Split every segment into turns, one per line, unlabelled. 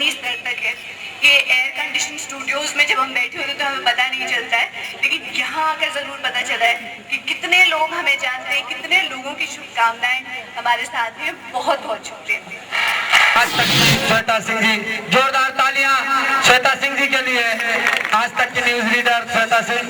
ज़मीनी स्तर तक है। ये एयर कंडीशन स्टूडियोज़ में जब हम बैठे होते तो हमें पता नहीं चलता है, लेकिन यहाँ आकर ज़रूर पता चला है कि कितने लोग हमें जानते हैं, कितने लोगों की शुभकामनाएं हमारे साथ हैं। बहुत बहुत शुक्रिया।
आज तक श्वेता सिंह जी, जोरदार तालियां श्वेता सिंह जी के लिए। आज तक की news reader Shweta Singh.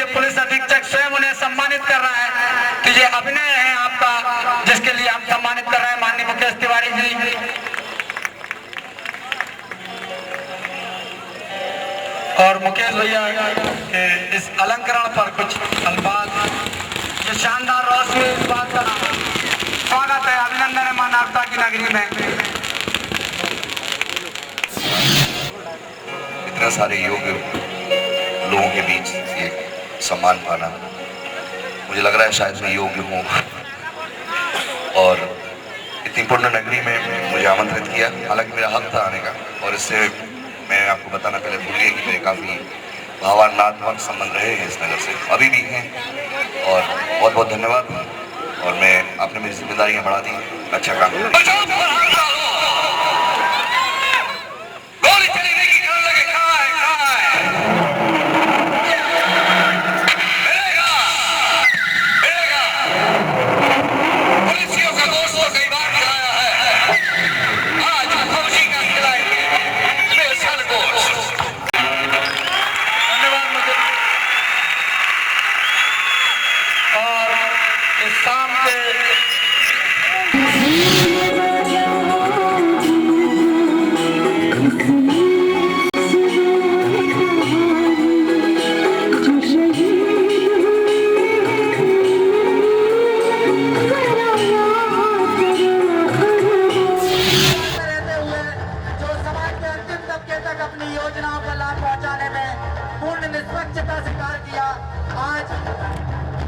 Police अधीक्षक स्वयं उन्हें सम्मानित कर रहा है कि ये अभिनय है आपका, जिसके लिए हम सम्मानित कर रहे हैं माननीय मुकेश तिवारी जी। और मुकेश भैया के इस अलंकरण पर कुछ अल्फाज, ये शानदार रोशनी इस बात का स्वागत है, अभिनंदन है मानवता की नगरी में।
इतने सारे योग्य लोगों के बीच ये सम्मान पाना, मुझे लग रहा है शायद मैं योग्य हूँ। और इतनी पूर्ण नगरी में मुझे आमंत्रित किया, हालांकि मेरा हक था आने का, और इससे मैं आपको बताना पहले भूल गया कि मेरे काफ़ी भावनात्मक संबंध रहे हैं इस नगर से, अभी भी हैं। और बहुत बहुत धन्यवाद। और मैं आपने मेरी जिम्मेदारियाँ बढ़ा दी, अच्छा काम।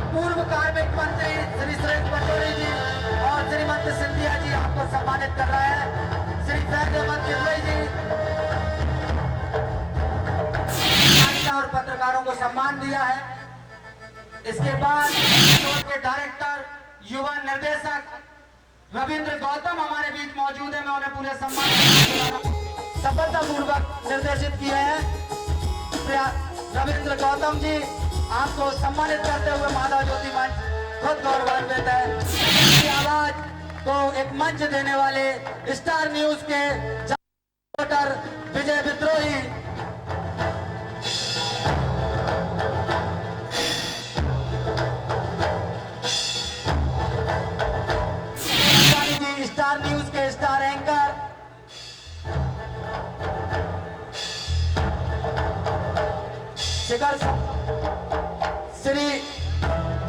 पूर्व कार्मिक मंत्री श्री सुरेश पटोरी जी और श्रीमती सिंधिया जी आपको सम्मानित कर रहे हैं। श्री फैज अहमद किदवई जी और पत्रकारों को सम्मान दिया है। इसके बाद के डायरेक्टर युवा निर्देशक रविंद्र गौतम हमारे बीच मौजूद है। मैं उन्हें पूरे सम्मान सफलतापूर्वक निर्देशित किए हैं। रविंद्र गौतम जी आपको सम्मानित करते हुए माधव ज्योति मंच खुद गौरवान्वित है। आवाज को एक मंच देने वाले स्टार न्यूज के रिपोर्टर विजय विद्रोही जी, स्टार न्यूज के स्टार एंकर शिखर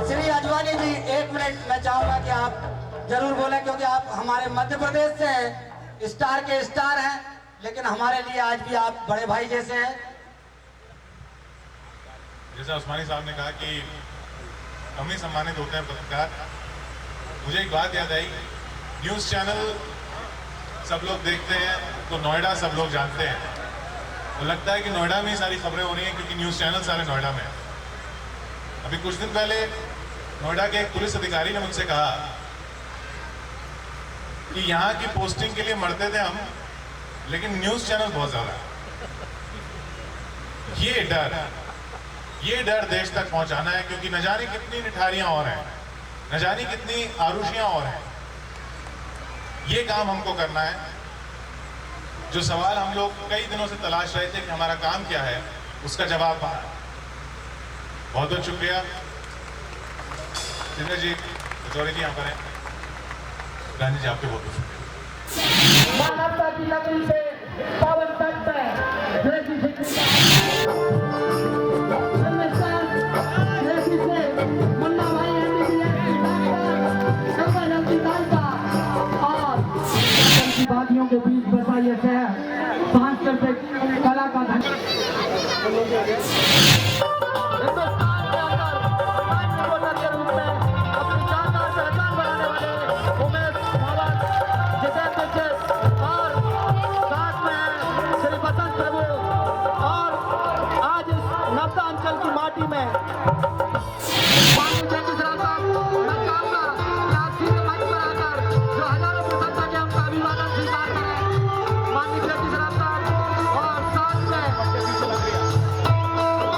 श्री अजवानी जी, एक मिनट मैं चाहूंगा कि आप जरूर बोलें, क्योंकि आप हमारे मध्य प्रदेश से हैं, स्टार के स्टार हैं, लेकिन हमारे लिए आज भी आप बड़े भाई जैसे हैं।
जैसा उस्मानी साहब ने कहा कि हम ही सम्मानित होते हैं पत्रकार, मुझे एक बात याद आई। न्यूज़ चैनल सब लोग देखते हैं तो नोएडा सब लोग जानते हैं, तो लगता है कि नोएडा में ही सारी खबरें हो रही हैं क्योंकि न्यूज़ चैनल सारे नोएडा में। अभी कुछ दिन पहले नोएडा के एक पुलिस अधिकारी ने मुझसे कहा कि यहाँ की पोस्टिंग के लिए मरते थे हम, लेकिन न्यूज़ चैनल बहुत ज़्यादा। ये डर देश तक पहुँचाना है, क्योंकि न जाने कितनी निठारियाँ और हैं, न जाने कितनी आरुषियाँ और हैं। ये काम हमको करना है। जो सवाल हम लोग कई दिनों से तलाश रहे थे कि हमारा काम क्या है, उसका जवाब पाया। बहुत बहुत शुक्रिया। जिंदर जी, पचौड़ी जी यहाँ पर हैं, गांधी जी आपके बहुत बहुत शुक्रिया।
मानवता की नगरी से पावन तट पे मुन्ना भाई वादियों के बीच बसा ये शहर सांस्कृतिक कला का धन पार्टी में माननीय जगदीश राव साहब, मैं चाहूंगा कि आप सीधे मंच पर आकर जो हजारों की संख्या के उनका अभिवादन स्वीकार करें। माननीय जगदीश राव साहब और साथ में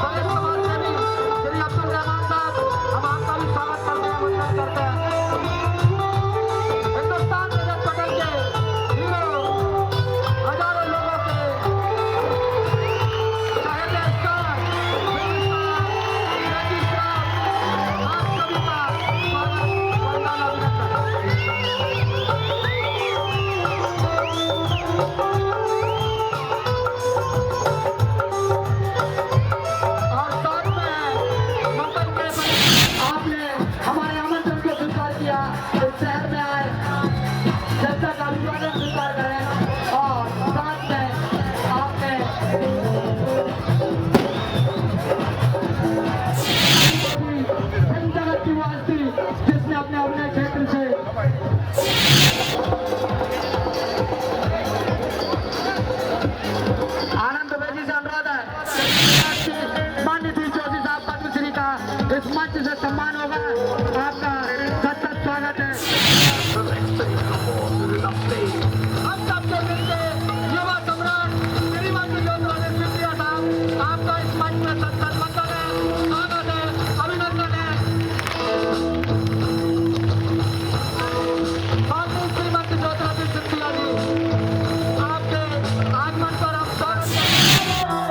बड़े समाज सेवी श्री अब्दुल रहमान साहब, हम आपका भी स्वागत करते हैं, वंदन करते हैं। हिंदुस्तान में जब पकड़ के हीरो हजारों लोगों के चाहे स्टार जगदीश राव, आप सभी का स्वागत, वंदन, और साथ में मंगल के आपने हमारे आमंत्रण को स्वीकार किया, इस शहर में आए, जब तक अभिवादन स्वीकार करें और साथ में आपने फिल्म जगत की वो हस्ती जिसने अपने अभिनय क्षेत्र से आनंद बेजी से अनुरोध है, माननीय श्री जोशी साहब पद्मश्री का इस मंच से सम्मान होगा। आपका सत सत स्वागत है। हम सबके मिलके युवा सम्राट श्रीमती ज्योतिरादित्य सिंधिया साहब, आपका इस मंच में सत सत वंदन है, स्वागत है, अभिनंदन है। माननीय श्रीमती ज्योतिरादित्य सिंधिया जी, आपके आगमन पर हम स्वागत करते हैं।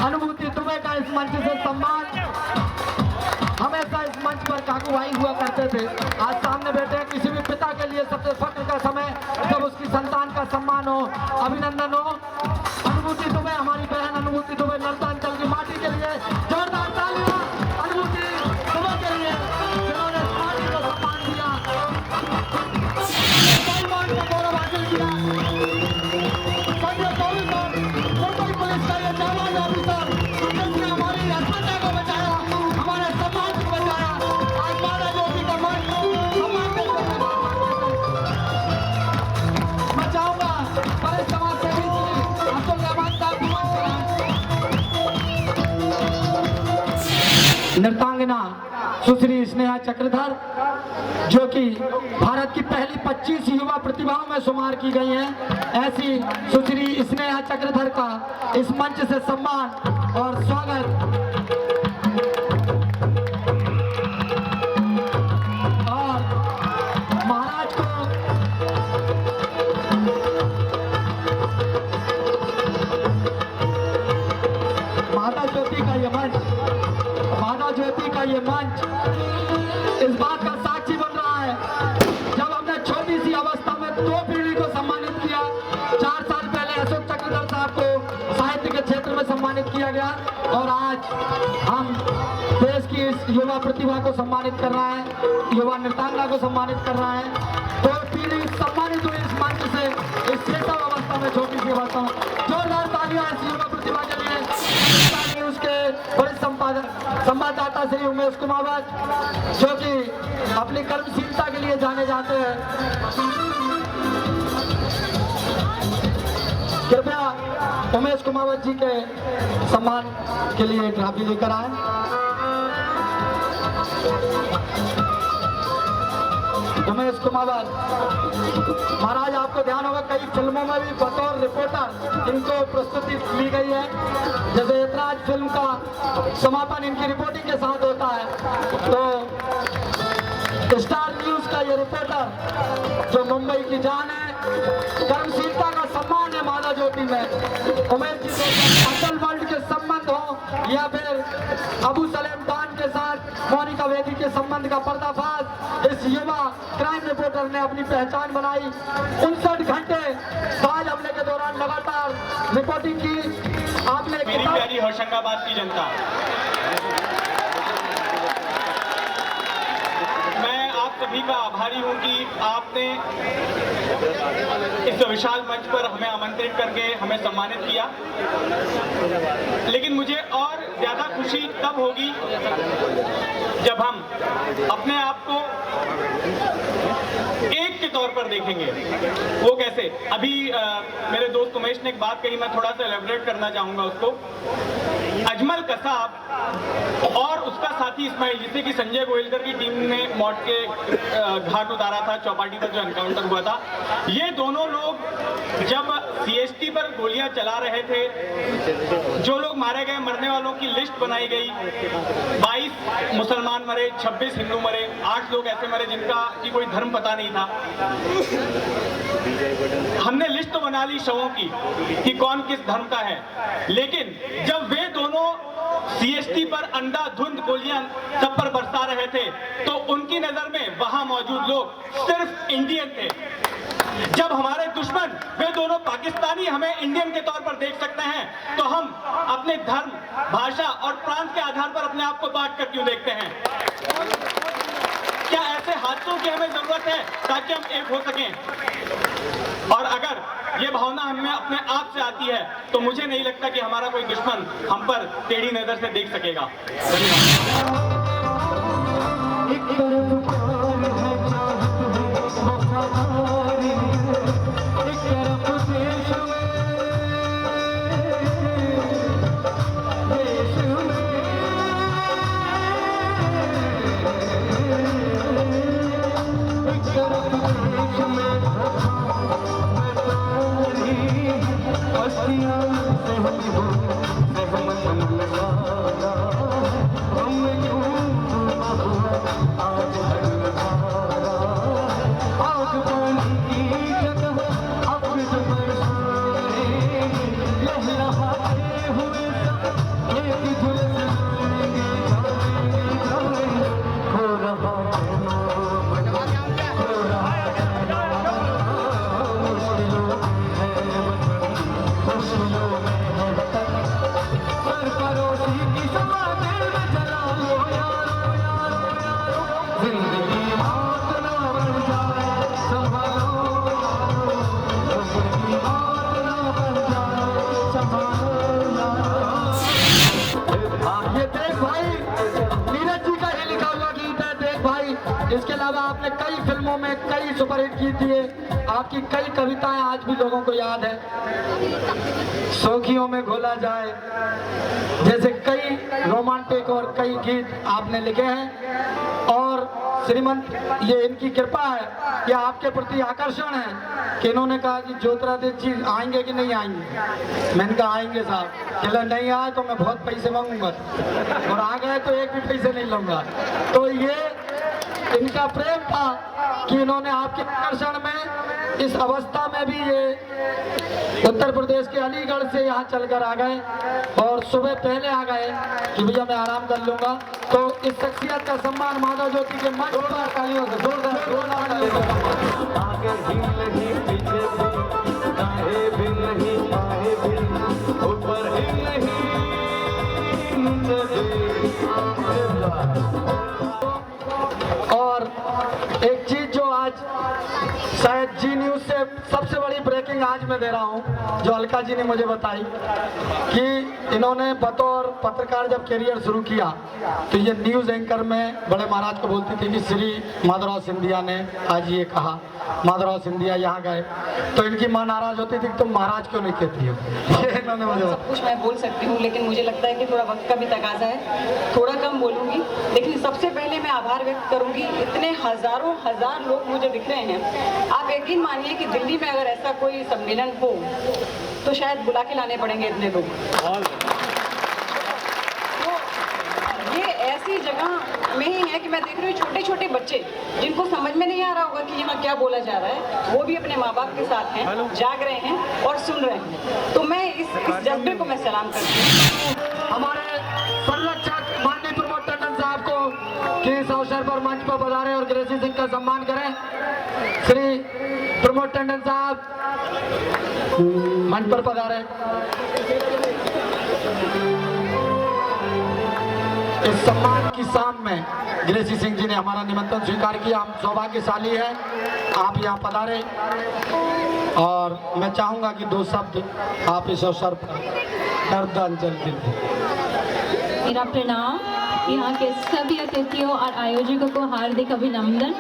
अनुभूति दुबे का इस मंच से सम्मान हमेशा इस मंच पर काकूभाई हुआ करते थे। आज सामने बैठे किसी भी पिता के लिए सबसे फख्र का समय जब उसकी संतान का सम्मान हो, अभिनंदन हो। अनुभूति दुबे, हमारी बहन अनुभूति दुबे नर्मदांचल की माटी के लिए जोरदार तालियां अनुभूति दुबे के लिए, जिन्होंने इस माटी को सम्मान दिया, मुसलमान का गौरव हासिल किया। मुंबई पुलिस का ये जवान ऑफिसर जिसने हमारी अस्मिता को बचाया, हमारे समाज को बचाया, आज माता ज्योति का मन सम्मान देते हैं। मैं चाहूंगा बड़े समाज सेवी अब्दुल रहमान साहब को मंच पर आएं। नृत्यांगना सुश्री स्नेहा चक्रधर, जो कि भारत की पहली 25 युवा प्रतिभाओं में शुमार की गई हैं, ऐसी सुश्री स्नेहा चक्रधर का इस मंच से सम्मान और स्वागत। और महाराज को माता ज्योति का ये मंच, माता ज्योति का ये मंच इस बात का साक्षी बन रहा है, जब हमने छोटी सी अवस्था में 2 पीढ़ी को सम्मानित किया। 4 साल पहले अशोक चक्रधर साहब को साहित्य के क्षेत्र में सम्मानित किया गया, और आज हम देश की इस युवा प्रतिभा को सम्मानित कर रहे हैं, युवा नृत्यांगना को सम्मानित कर रहे हैं। 2 पीढ़ी सम्मानित हुई इस मंच से, इस चेता अवस्था भाषा में छोटी सी बात हूँ। जोरदार तालियां इस युवा प्रतिभा के लिए। न्यूज के वरिष्ठ संवाददाता श्री उमेश कुमावत, जो कि अपनी कर्मशीलता के लिए जाने जाते हैं। कृपया उमेश कुमावत जी के सम्मान के लिए ट्रॉफी लेकर आए। उमेश कुमावत महाराज, आपको ध्यान होगा कई फिल्मों में भी बतौर रिपोर्टर इनको प्रस्तुति ली गई है। जैसे ऐतराज फिल्म का समापन इनकी रिपोर्टिंग के साथ होता है, तो स्टार न्यूज का ये रिपोर्टर जो मुंबई की जान है, कर्मशीलता का सम्मान है माला ज्योति में। उमेश जी से असल वर्ल्ड के संबंध हो या फिर अबू सलेम खान के साथ मोनिका वेदी के संबंध का पर्दाफाश, इस युवा क्राइम रिपोर्टर ने अपनी पहचान बनाई। 59 घंटे ताज हमले के दौरान लगातार रिपोर्टिंग की। आपने
मेरी प्यारी होशंगाबाद की जनता, मैं आप सभी का आभारी हूं कि आपने इस विशाल मंच पर हमें आमंत्रित करके हमें सम्मानित किया। लेकिन मुझे और ज्यादा खुशी तब होगी जब हम अपने आप को एक के तौर पर देखेंगे। वो कैसे? अभी मेरे दोस्त उमेश ने एक बात कही, मैं थोड़ा सा एलेबोरेट करना चाहूंगा उसको। अजमल कसाब और उसका साथी इस्माइल, जिसे कि संजय गोयलकर की टीम ने मौत के घाट उतारा था, चौपाटी पर जो एनकाउंटर हुआ था, ये दोनों लोग जब सीएसटी पर गोलियां चला रहे थे, जो लोग मारे गए, मरने वालों की लिस्ट बनाई गई। 22 मुसलमान मरे, 26 हिंदू मरे, 8 लोग ऐसे मरे जिनका की कोई धर्म पता नहीं था। हमने लिस्ट तो बना ली शवों की कि कौन किस धर्म का है, लेकिन जब वे दोनों सीएसटी पर अंधाधुंध गोलियां सब पर बरसा रहे थे, तो उनकी नजर में वहां मौजूद लोग सिर्फ इंडियन थे। जब हमारे दुश्मन वे दोनों पाकिस्तानी हमें इंडियन के तौर पर देख सकते हैं, तो हम अपने धर्म, भाषा और प्रांत के आधार पर अपने आप को बांट कर क्यों देखते हैं? क्या ऐसे हादसों की हमें जरूरत है ताकि हम एक हो सकें? और अगर ये भावना हमें अपने आप से आती है, तो मुझे नहीं लगता कि हमारा कोई दुश्मन हम पर टेढ़ी नजर से देख सकेगा।
इसके अलावा आपने कई फिल्मों में कई सुपरहिट गीत दिए, आपकी कई कविताएं आज भी लोगों को याद है। सौखियों में घोला जाए जैसे कई रोमांटिक और कई गीत आपने लिखे हैं। और श्रीमंत ये इनकी कृपा है, ये आपके प्रति आकर्षण है कि इन्होंने कहा कि ज्योतिरादित्य जी आएंगे कि नहीं आएंगे। मैंने कहा आएंगे साहब। कहला नहीं आए तो मैं बहुत पैसे मांगूंगा, और आ गए तो एक भी पैसे नहीं लूंगा। तो ये इनका प्रेम था कि इन्होंने आपके आकर्षण में इस अवस्था में भी ये उत्तर प्रदेश के अलीगढ़ से यहाँ चलकर आ गए, और सुबह पहले आ गए कि भैया मैं आराम कर लूंगा। तो इस शख्सियत का सम्मान माधव ज्योति के मंच पर तालियों से जोरदार और एक चीज जो आज शायद जी न्यूज से सबसे बड़ी ब्रेकिंग ब्रीफिंग आज मैं दे रहा हूँ जो अलका जी ने मुझे बताई कि इन्होंने बतौर पत्रकार जब करियर शुरू किया तो ये न्यूज़ एंकर में बड़े महाराज को बोलती थी कि श्री माधवराव सिंधिया ने आज ये कहा, माधवराव सिंधिया यहाँ गए, तो इनकी माँ नाराज होती थी कि तुम महाराज क्यों नहीं कहती हो। ये इन्होंने मुझे
सब कुछ मैं बोल सकती हूँ, लेकिन मुझे लगता है कि थोड़ा वक्त का भी तकाजा है, थोड़ा कम बोलूँगी। लेकिन सबसे पहले मैं आभार व्यक्त करूँगी, इतने हजारों हजार लोग मुझे दिख रहे हैं। आप यकीन मानिए कि दिल्ली में अगर ऐसा कोई सम्मेलन हो तो शायद बुला के लाने पड़ेंगे इतने लोग। तो ये ऐसी जगह में ही है कि मैं देख रही हूँ छोटे छोटे बच्चे जिनको समझ में नहीं आ रहा होगा कि यहाँ क्या बोला जा रहा है, वो भी अपने माँ बाप के साथ हैं, जाग रहे हैं और सुन रहे हैं। तो मैं इस जज्बे को मैं सलाम करती हूँ।
हमारे संरक्षक माननीय प्रमोद टंडन साहब को कि इस अवसर पर मंच पर पधारे और ग्रेसी सिंह का सम्मान करें। श्री प्रमोद टंडन साहब मंच पर पधारे। इस सम्मान की शाम में ग्रेसी सिंह जी ने हमारा निमंत्रण स्वीकार किया, हम सौभाग्यशाली हैं आप यहाँ पधारे। और मैं चाहूँगा कि दो शब्द आप इस अवसर पर श्रद्धांजलि दें।
मेरा प्रणाम, यहाँ के सभी अतिथियों और आयोजकों को हार्दिक अभिनंदन।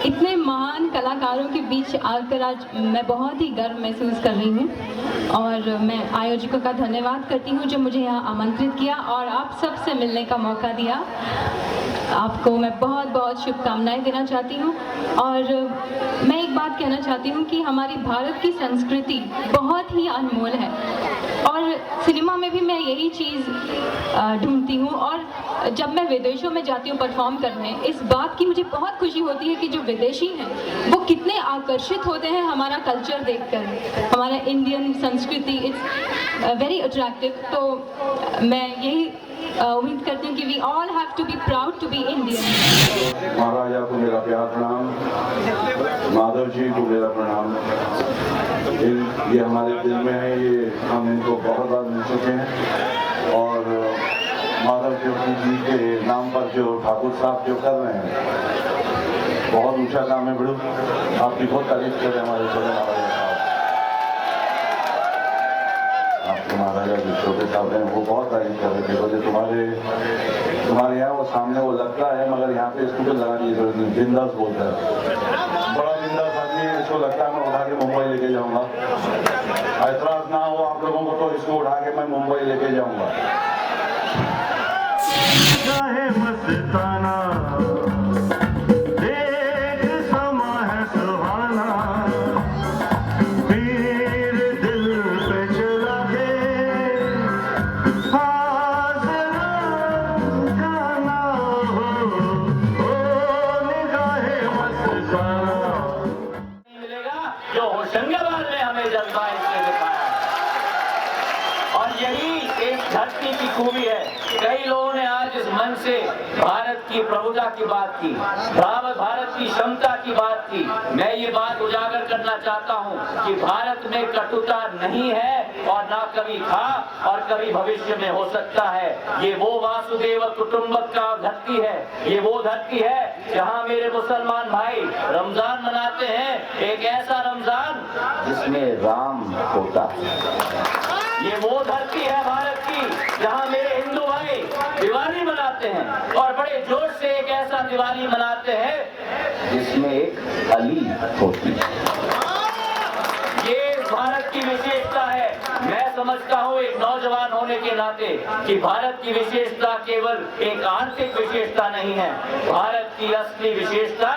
इतने महान कलाकारों के बीच आकर आज मैं बहुत ही गर्व महसूस कर रही हूँ और मैं आयोजकों का धन्यवाद करती हूँ जो मुझे यहाँ आमंत्रित किया और आप सब से मिलने का मौका दिया। आपको मैं बहुत बहुत शुभकामनाएं देना चाहती हूँ। और मैं एक बात कहना चाहती हूँ कि हमारी भारत की संस्कृति बहुत ही अनमोल है और सिनेमा में भी मैं यही चीज़ ढूंढती हूँ। और जब मैं विदेशों में जाती हूँ परफॉर्म करने, इस बात की मुझे बहुत खुशी होती है कि जो विदेशी हैं वो कितने आकर्षित होते हैं हमारा कल्चर देखकर, हमारा इंडियन संस्कृति। It's very attractive. तो मैं यही उम्मीद करती हूँ कि we all have to be proud to be Indian.
Maharaja को मेरा प्यार प्रणाम, माधव जी को मेरा प्रणाम। ये हमारे दिल में है, ये हम इनको बहुत बार मिल चुके हैं और माधव जी के नाम पर जो ठाकुर साहब जो कर रहे हैं बहुत ऊंचा काम है। बड़ू आपकी बहुत तारीफ कर रहे हैं हमारे छोटे महाराजा साहब। आपके महाराजा जो छोटे साहब हैं वो बहुत तारीफ कर रहे थे, बोले तुम्हारे यहाँ वो सामने वो लगता है मगर यहाँ पे इसको लगाने की जरूरत नहीं। बिंदास बोलता है, बड़ा बिंदास आदमी है, इसको लगता है मैं उठा के मुंबई लेके जाऊंगा। ऐतराज ना हो आप लोगों को तो इसको उठा के मैं मुंबई लेके जाऊंगा। मस्ताना एक समा है सुहाना, पीर दिल पे चला के गाना हो निगाहे मस्ताना।
मिलेगा जो होशंगाबाद में हमें जज्बा इसने दिखाया और यही एक धरती की खूबी है। कई लोगों ने आज इस मंच से भारत की प्रभुता की बात की, भारत की क्षमता की बात की। मैं ये बात उजागर करना चाहता हूँ कि भारत में कटुता नहीं है और ना कभी था और कभी भविष्य में हो सकता है। ये वो वासुदेव कुटुंबक का धरती है, ये वो धरती है जहाँ मेरे मुसलमान भाई रमजान मनाते हैं, एक ऐसा रमजान जिसमें राम होता है। ये वो धरती है भारत की जहां मेरे हिंदू भाई दिवाली मनाते हैं और बड़े जोश से एक ऐसा दिवाली मनाते हैं जिसमें एक अली होती है। ये भारत की विशेषता है। मैं समझता हूँ एक नौजवान होने के नाते कि भारत की विशेषता केवल एक आर्थिक विशेषता नहीं है। भारत की असली विशेषता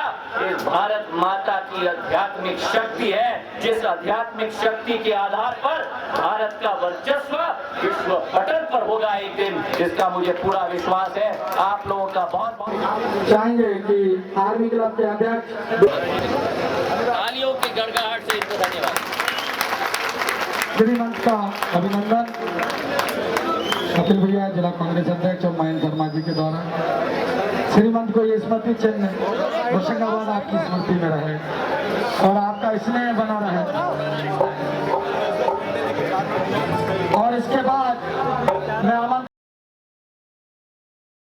इस भारत माता की आध्यात्मिक शक्ति है, जिस आध्यात्मिक शक्ति के आधार पर भारत का वर्चस्व विश्व पटल पर होगा एक दिन, जिसका मुझे पूरा विश्वास है। आप लोगों का बहुत बहुत
चाहेंगे कि आर्मी क्लब के अध्यक्ष
तालियों की गड़गड़ाहट से इनको धन्यवाद।
श्रीमंत का अभिनंदन कपिल भैया जिला कांग्रेस अध्यक्ष और महेंद्र शर्मा जी के द्वारा श्रीमंत को ये स्मृति चिन्ह होशंगाबाद आपकी स्मृति में रहे और आपका स्नेह बना रहे।